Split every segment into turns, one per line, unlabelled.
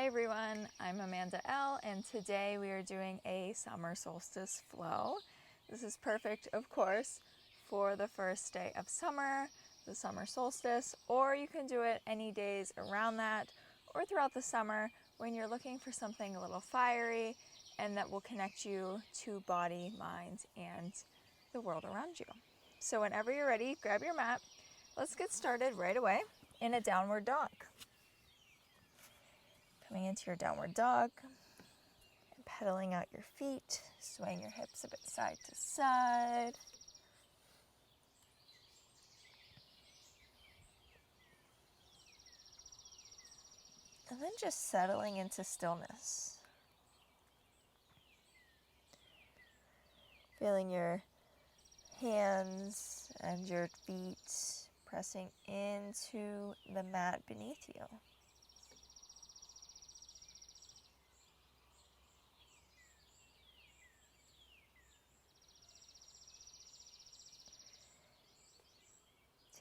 Hi everyone, I'm Amanda L, and today we are doing a summer solstice flow. This is perfect, of course, for the first day of summer, the summer solstice, or you can do it any days around that or throughout the summer when you're looking for something a little fiery and that will connect you to body, mind, and the world around you. So whenever you're ready, grab your mat. Let's get started right away in a downward dog. Coming into your downward dog, and pedaling out your feet, swaying your hips a bit side to side. And then just settling into stillness. Feeling your hands and your feet pressing into the mat beneath you.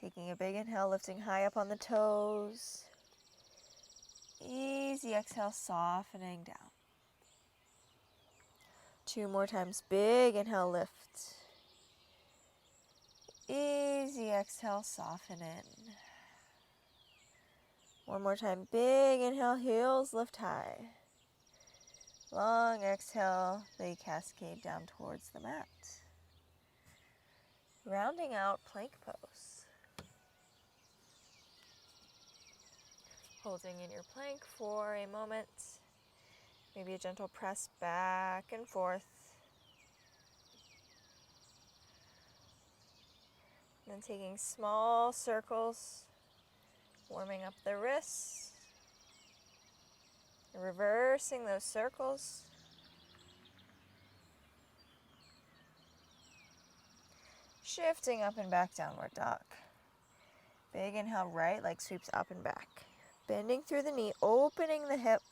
Taking a big inhale, lifting high up on the toes. Easy exhale, softening down. 2 more times, big inhale, lift. Easy exhale, soften in. 1 more time, big inhale, heels lift high. Long exhale, they cascade down towards the mat. Rounding out plank pose. Holding in your plank for a moment. Maybe a gentle press back and forth. Then taking small circles, warming up the wrists. Reversing those circles. Shifting up and back, downward dog. Big inhale, right leg sweeps up and back. Bending through the knee, opening the hip.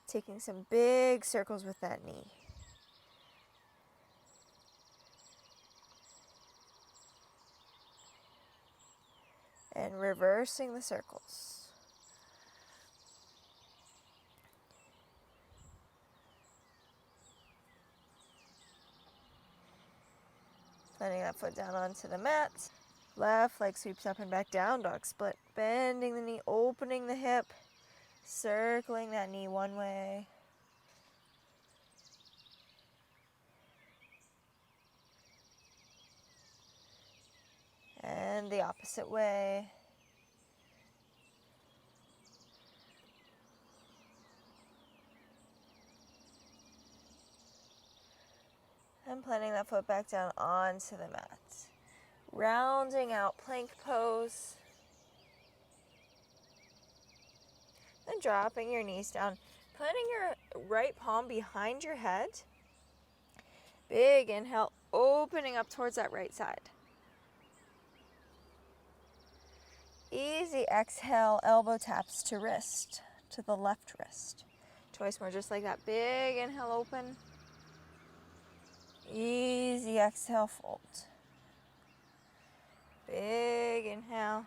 Taking some big circles with that knee. And reversing the circles. Planting that foot down onto the mat. Left leg sweeps up and back, down dog split. Bending the knee, opening the hip. Circling that knee one way. And the opposite way. And planting that foot back down onto the mat. Rounding out plank pose. Then dropping your knees down. Planting your right palm behind your head. Big inhale, opening up towards that right side. Easy exhale, elbow taps to wrist, to the left wrist. Twice more, just like that. Big inhale, open. Easy exhale, fold. Big inhale.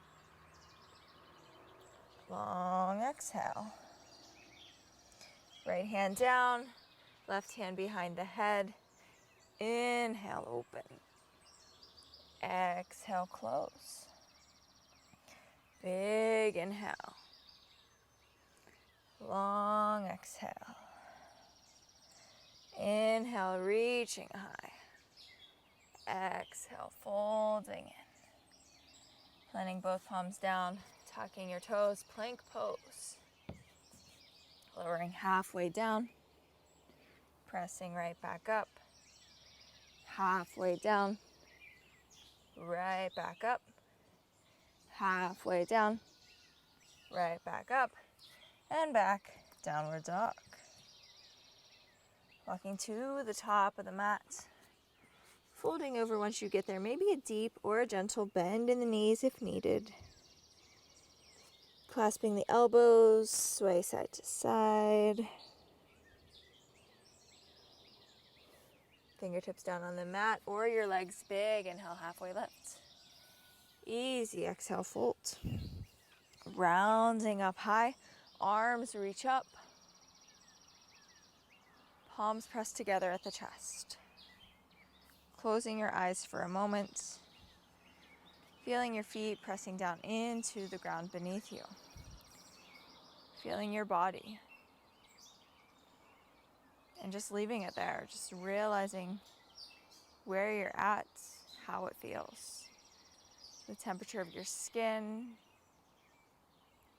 Long exhale. Right hand down, left hand behind the head. Inhale, open. Exhale, close. Big inhale. Long exhale. Inhale, reaching high. Exhale, folding in. Planting both palms down, tucking your toes, plank pose. Lowering halfway down. Pressing right back up. Halfway down. Right back up. Halfway down. Right back up. And back, downward dog. Walking to the top of the mat. Folding over once you get there. Maybe a deep or a gentle bend in the knees if needed. Clasping the elbows, sway side to side. Fingertips down on the mat or your legs big. Inhale, halfway lift. Easy exhale, fold. Rounding up high. Arms reach up. Palms pressed together at the chest. Closing your eyes for a moment. Feeling your feet pressing down into the ground beneath you. Feeling your body. And just leaving it there. Just realizing where you're at, how it feels. The temperature of your skin.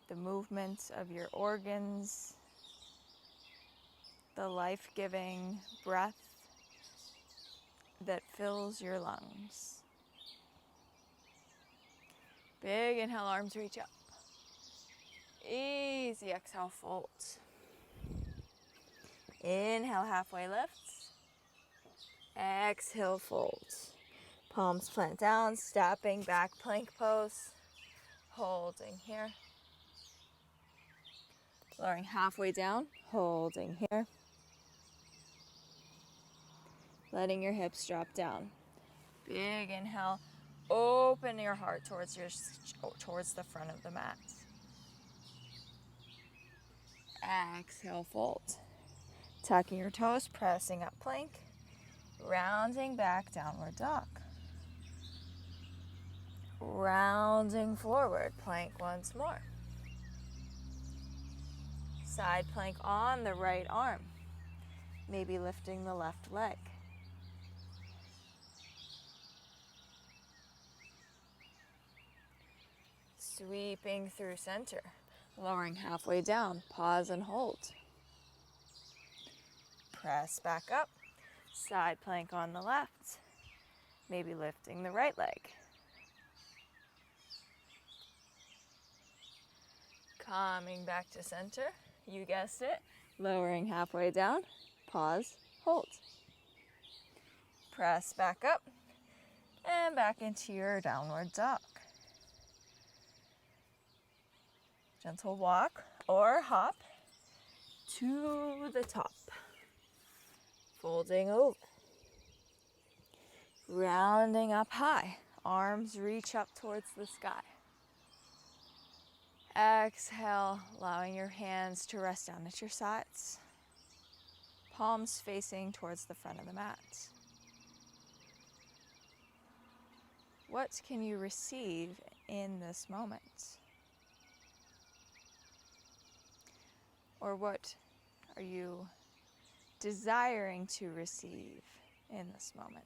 The movement of your organs. The life-giving breath that fills your lungs. Big inhale, arms reach up. Easy exhale, fold. Inhale, halfway lift. Exhale, fold. Palms plant down, stepping back, plank pose. Holding here. Lowering halfway down, holding here. Letting your hips drop down. Big inhale. Open your heart towards the front of the mat. Exhale, fold. Tucking your toes, pressing up plank. Rounding back, downward dog. Rounding forward, plank once more. Side plank on the right arm. Maybe lifting the left leg. Sweeping through center. Lowering halfway down. Pause and hold. Press back up. Side plank on the left. Maybe lifting the right leg. Coming back to center. You guessed it. Lowering halfway down. Pause. Hold. Press back up. And back into your downward dog. Gentle walk or hop to the top. Folding over. Rounding up high. Arms reach up towards the sky. Exhale, allowing your hands to rest down at your sides. Palms facing towards the front of the mat. What can you receive in this moment? Or what are you desiring to receive in this moment?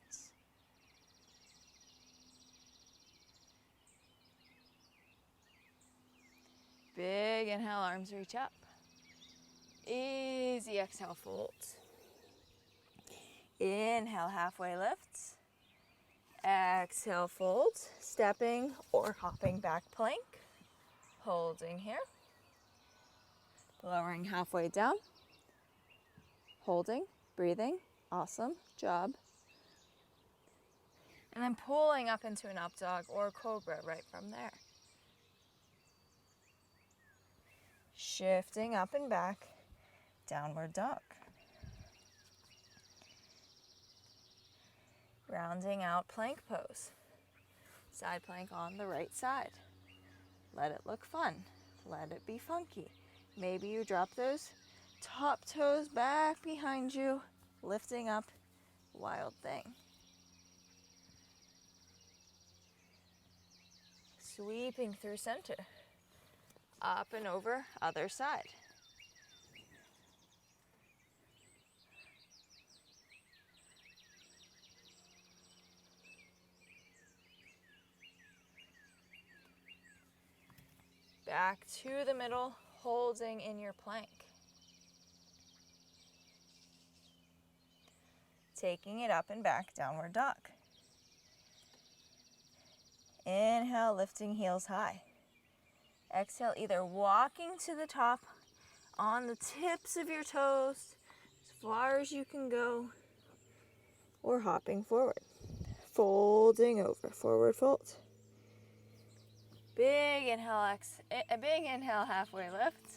Big inhale, arms reach up. Easy exhale, fold. Inhale, halfway lift. Exhale, fold. Stepping or hopping back plank. Holding here. Lowering halfway down. Holding, breathing. Awesome job. And then pulling up into an up dog or cobra right from there. Shifting up and back, downward dog. Rounding out plank pose. Side plank on the right side. Let it look fun. Let it be funky. Maybe you drop those top toes back behind you, lifting up, wild thing. Sweeping through center. Up and over, other side. Back to the middle, holding in your plank. Taking it up and back, downward dog. Inhale, lifting heels high. Exhale, either walking to the top on the tips of your toes as far as you can go, or hopping forward. Folding over, forward fold. Big inhale, halfway lift.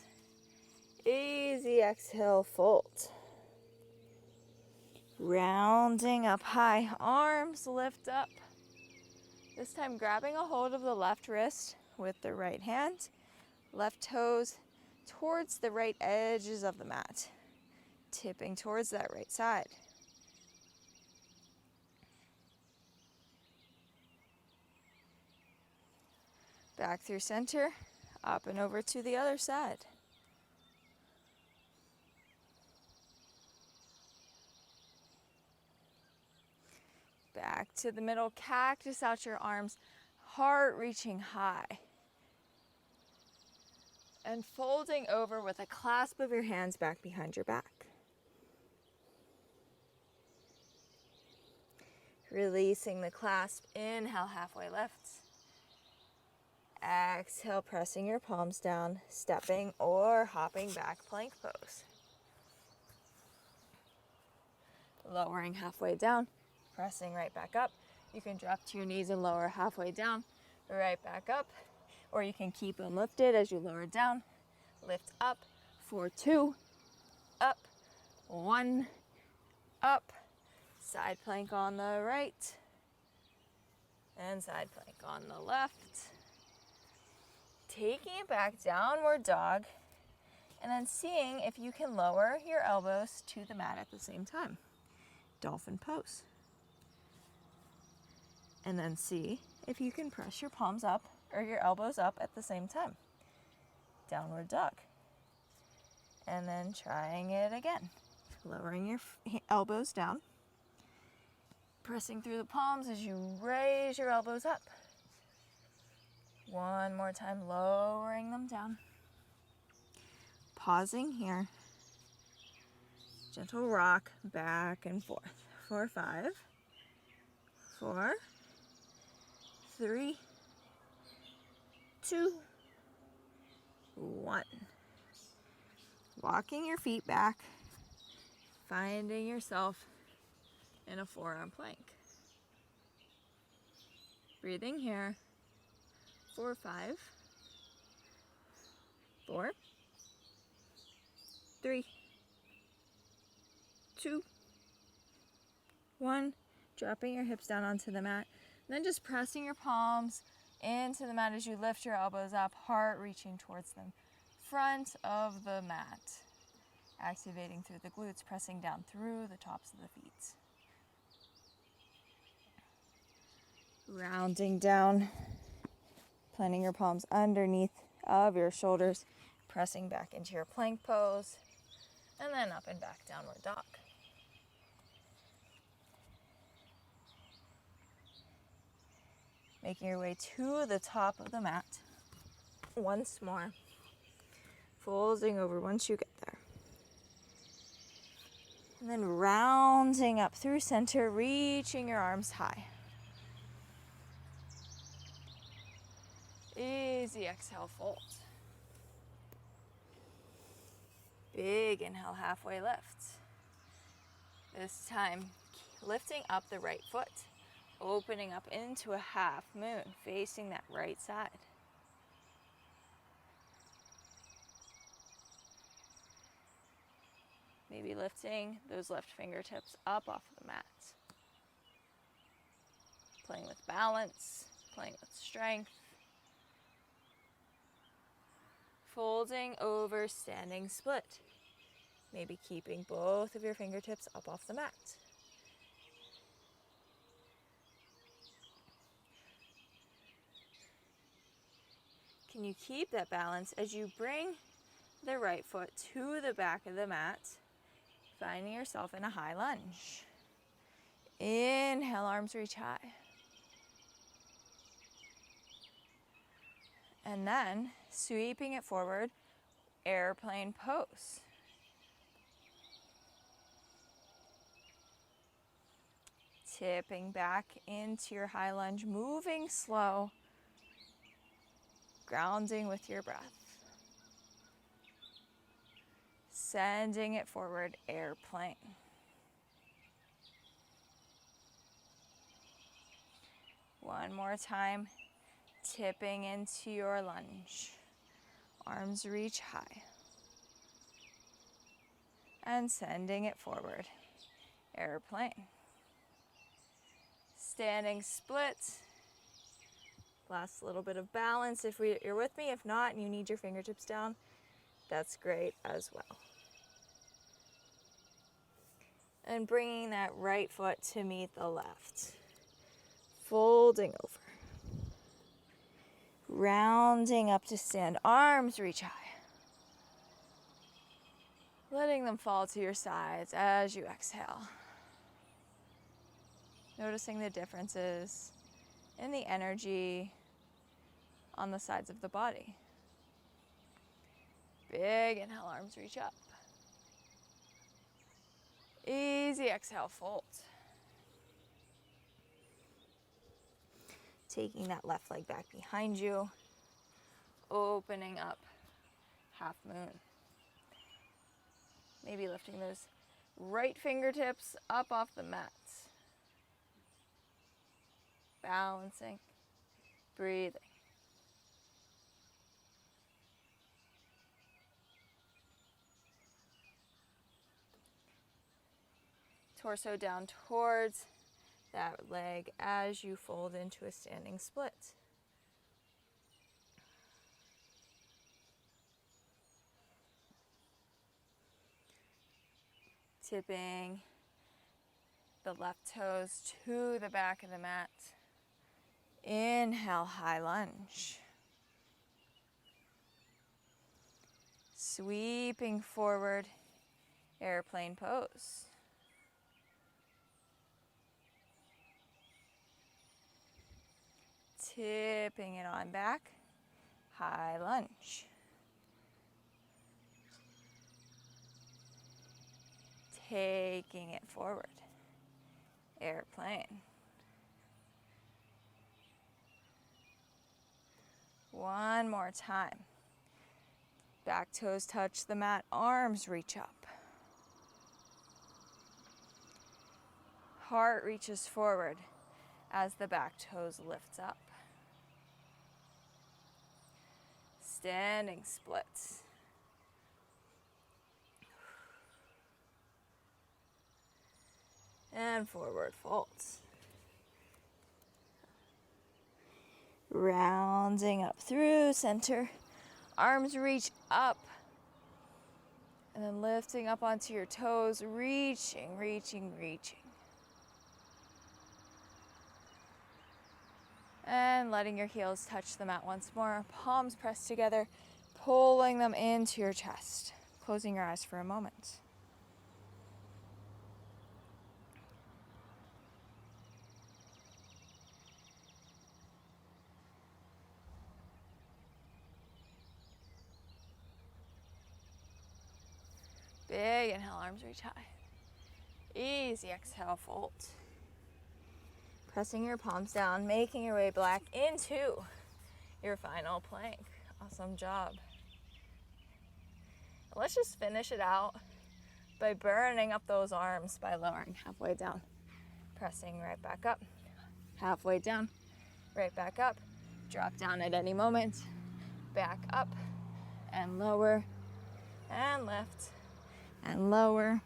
Easy exhale, fold. Rounding up high, arms lift up. This time grabbing a hold of the left wrist with the right hand. Left toes towards the right edges of the mat, tipping towards that right side. Back through center, up and over to the other side. Back to the middle, cactus out your arms, heart reaching high. And folding over with a clasp of your hands back behind your back. Releasing the clasp, inhale, halfway lifts. Exhale, pressing your palms down, stepping or hopping back, plank pose. Lowering halfway down, pressing right back up. You can drop to your knees and lower halfway down, right back up. Or you can keep them lifted as you lower down. Lift up for 2, up, 1, up. Side plank on the right, and side plank on the left. Taking it back, downward dog, and then seeing if you can lower your elbows to the mat at the same time. Dolphin pose. And then see if you can press your palms up or your elbows up at the same time. Downward dog. And then trying it again. Lowering your elbows down. Pressing through the palms as you raise your elbows up. One more time, lowering them down. Pausing here. Gentle rock back and forth. 4, 5, 4, 3, 2, 1. Walking your feet back, finding yourself in a forearm plank. Breathing here. 4, 5, 4, 3, 2, 1. Dropping your hips down onto the mat. Then just pressing your palms into the mat as you lift your elbows up, heart reaching towards the front of the mat. Activating through the glutes, pressing down through the tops of the feet. Rounding down, planting your palms underneath of your shoulders, pressing back into your plank pose, and then up and back, downward dog. Making your way to the top of the mat. Once more. Folding over once you get there. And then rounding up through center, reaching your arms high. Easy exhale, fold. Big inhale, halfway lift. This time, lifting up the right foot, opening up into a half moon, facing that right side. Maybe lifting those left fingertips up off of the mat. Playing with balance, playing with strength. Folding over, standing split. Maybe keeping both of your fingertips up off the mat. Can you keep that balance as you bring the right foot to the back of the mat, finding yourself in a high lunge. Inhale, arms reach high. And then sweeping it forward, airplane pose. Tipping back into your high lunge, moving slow, grounding with your breath. Sending it forward, airplane. One more time, tipping into your lunge. Arms reach high. And sending it forward, airplane. Standing split. Last little bit of balance if you're with me. If not and you need your fingertips down, that's great as well. And bringing that right foot to meet the left. Folding over. Rounding up to stand. Arms reach high. Letting them fall to your sides as you exhale. Noticing the differences in the energy on the sides of the body. Big inhale, arms reach up. Easy exhale, fold. Taking that left leg back behind you. Opening up, half moon. Maybe lifting those right fingertips up off the mat. Balancing, breathing. Torso down towards that leg as you fold into a standing split. Tipping the left toes to the back of the mat. Inhale, high lunge. Sweeping forward, airplane pose. Tipping it on back, high lunge. Taking it forward, airplane. One more time. Back toes touch the mat, arms reach up. Heart reaches forward as the back toes lifts up. Standing splits. And forward folds. Rounding up through center. Arms reach up. And then lifting up onto your toes, reaching, reaching, reaching. And letting your heels touch the mat once more. Palms pressed together, pulling them into your chest. Closing your eyes for a moment. Big inhale, arms reach high. Easy exhale, fold. Pressing your palms down, making your way back into your final plank. Awesome job. Let's just finish it out by burning up those arms by lowering halfway down. Pressing right back up, halfway down, right back up. Drop down at any moment. Back up and lower and lift and lower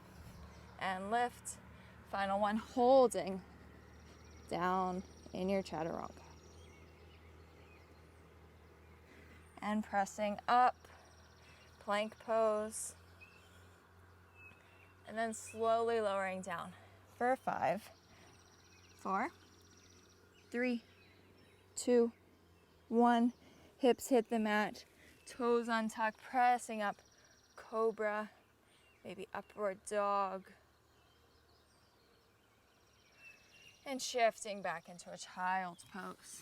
and lift. Final one, holding down in your chaturanga. And pressing up, plank pose. And then slowly lowering down for 5, 4, 3, 2, 1. Hips hit the mat, toes untucked, pressing up, cobra, maybe upward dog. And shifting back into a child's pose.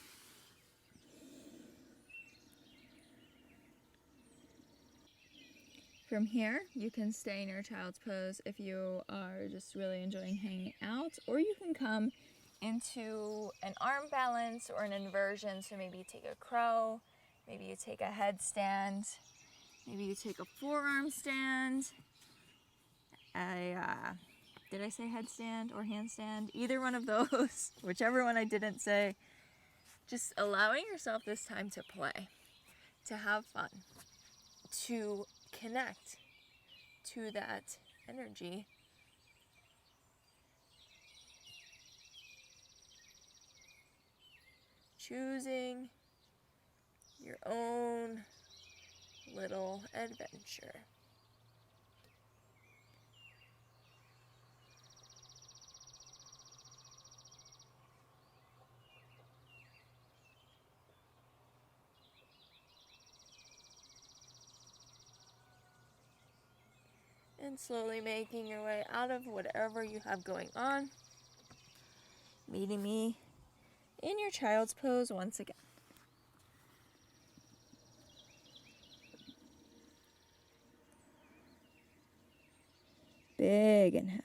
From here, you can stay in your child's pose if you are just really enjoying hanging out, or you can come into an arm balance or an inversion. So maybe you take a crow, maybe you take a headstand, maybe you take a forearm stand. Did I say headstand or handstand? Either one of those, whichever one I didn't say. Just allowing yourself this time to play, to have fun, to connect to that energy. Choosing your own little adventure. And slowly making your way out of whatever you have going on, meeting me in your child's pose once again. Big inhale.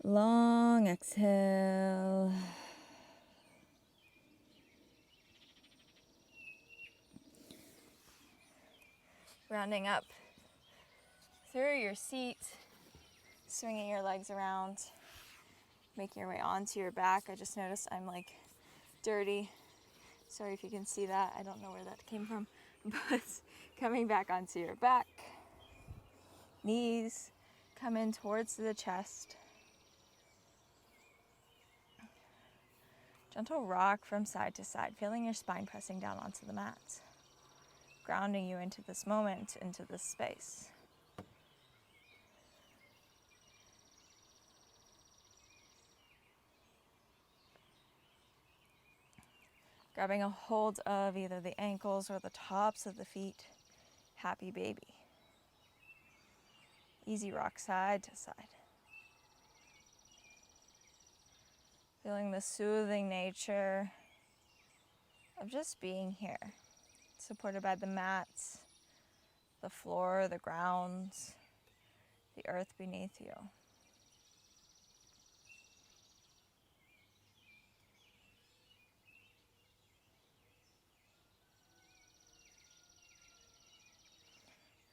Long exhale. Rounding up through your seat, swinging your legs around, making your way onto your back. I just noticed I'm like dirty. Sorry if you can see that. I don't know where that came from. But coming back onto your back, knees come in towards the chest. Gentle rock from side to side, feeling your spine pressing down onto the mat, grounding you into this moment, into this space. Grabbing a hold of either the ankles or the tops of the feet. Happy baby. Easy rock side to side. Feeling the soothing nature of just being here, supported by the mats, the floor, the ground, the earth beneath you.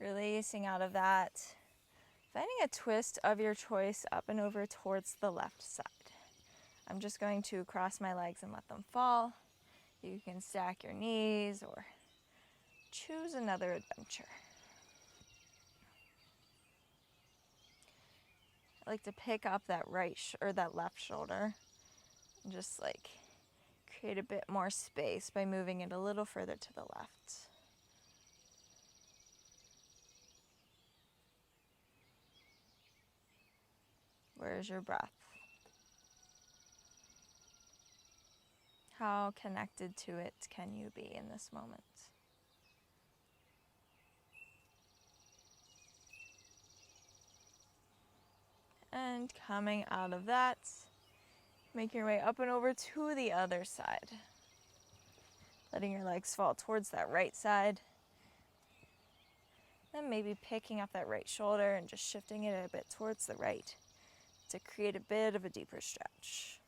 Releasing out of that, finding a twist of your choice up and over towards the left side. I'm just going to cross my legs and let them fall. You can stack your knees or choose another adventure. I like to pick up that that left shoulder and just like create a bit more space by moving it a little further to the left. Where's your breath? How connected to it can you be in this moment? And coming out of that, make your way up and over to the other side. Letting your legs fall towards that right side. Then maybe picking up that right shoulder and just shifting it a bit towards the right to create a bit of a deeper stretch.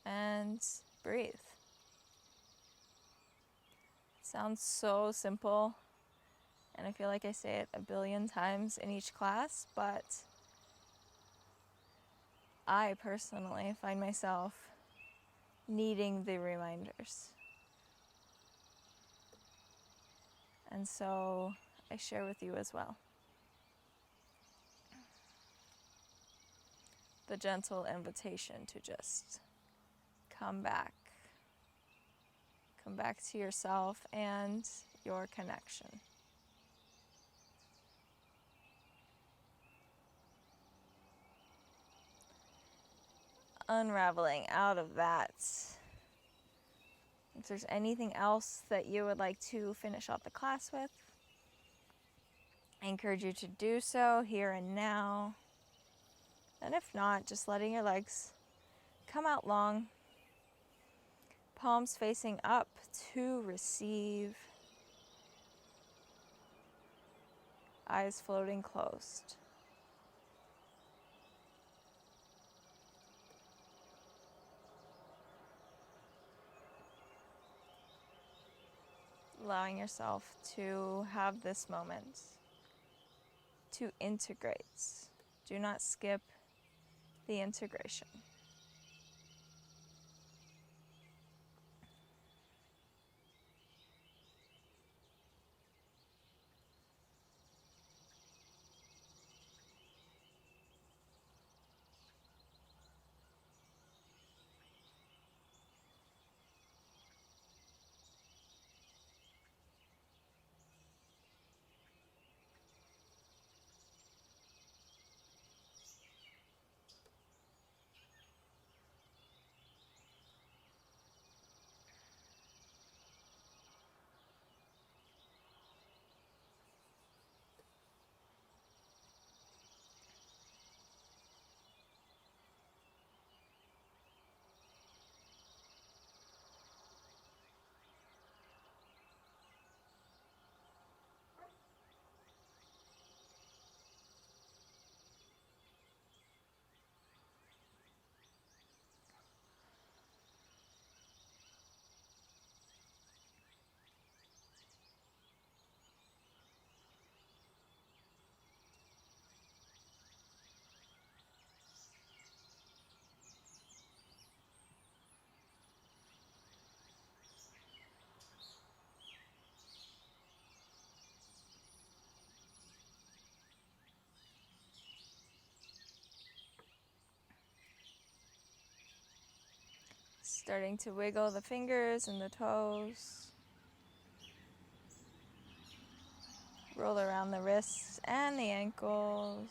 And breathe. Sounds so simple, and I feel like I say it a billion times in each class, but I personally find myself needing the reminders. And so I share with you as well. The gentle invitation to just come back. Come back to yourself and your connection. Unraveling out of that. If there's anything else that you would like to finish out the class with, I encourage you to do so here and now. And if not, just letting your legs come out long. Palms facing up to receive. Eyes floating closed. Allowing yourself to have this moment to integrate. Do not skip the integration. Starting to wiggle the fingers and the toes. Roll around the wrists and the ankles.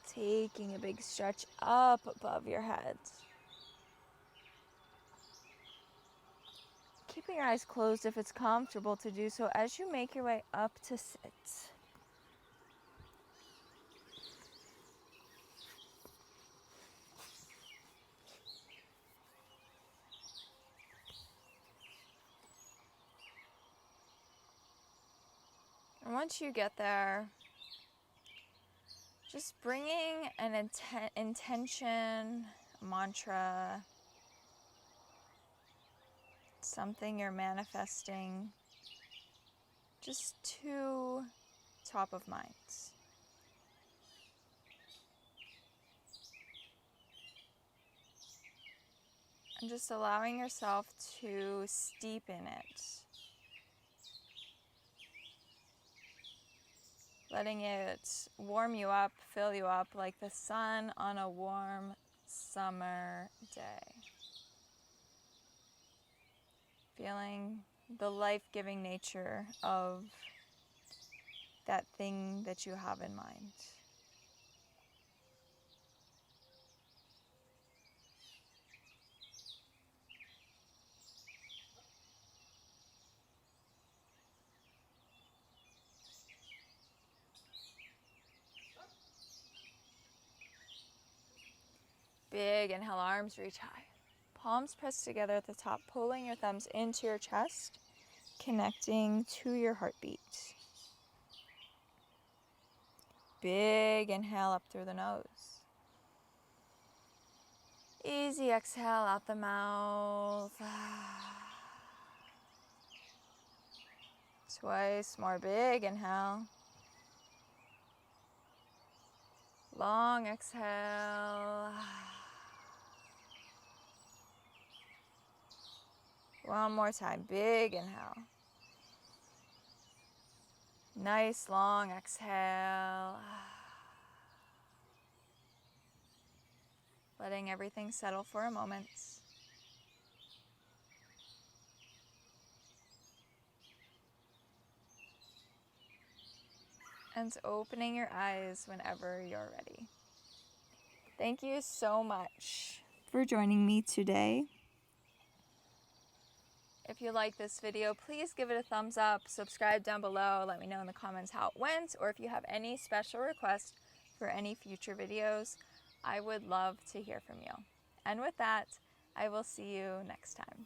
Taking a big stretch up above your head. Keeping your eyes closed if it's comfortable to do so as you make your way up to sit. And once you get there, just bringing an intention, a mantra, something you're manifesting, just to top of mind. And just allowing yourself to steep in it. Letting it warm you up, fill you up like the sun on a warm summer day. Feeling the life-giving nature of that thing that you have in mind. Big inhale, arms reach high. Palms pressed together at the top, pulling your thumbs into your chest, connecting to your heartbeat. Big inhale up through the nose. Easy exhale out the mouth. Twice more, big inhale. Long exhale. One more time, big inhale. Nice long exhale. Letting everything settle for a moment. And opening your eyes whenever you're ready. Thank you so much for joining me today. If you like this video, please give it a thumbs up, subscribe down below, let me know in the comments how it went, or if you have any special requests for any future videos, I would love to hear from you. And with that, I will see you next time.